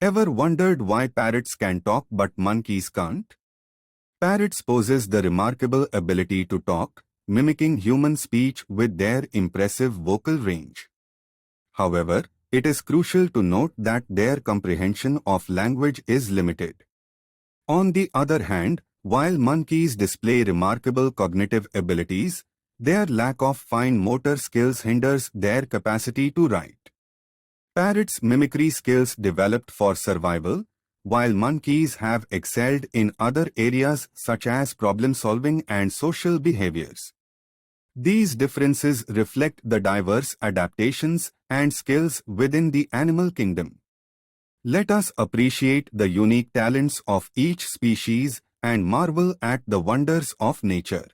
Ever wondered why parrots can talk but monkeys can't? Parrots possess the remarkable ability to talk, mimicking human speech with their impressive vocal range. However, it is crucial to note that their comprehension of language is limited. On the other hand, while monkeys display remarkable cognitive abilities, their lack of fine motor skills hinders their capacity to write. Parrots' mimicry skills developed for survival, while monkeys have excelled in other areas such as problem-solving and social behaviors. These differences reflect the diverse adaptations and skills within the animal kingdom. Let us appreciate the unique talents of each species and marvel at the wonders of nature.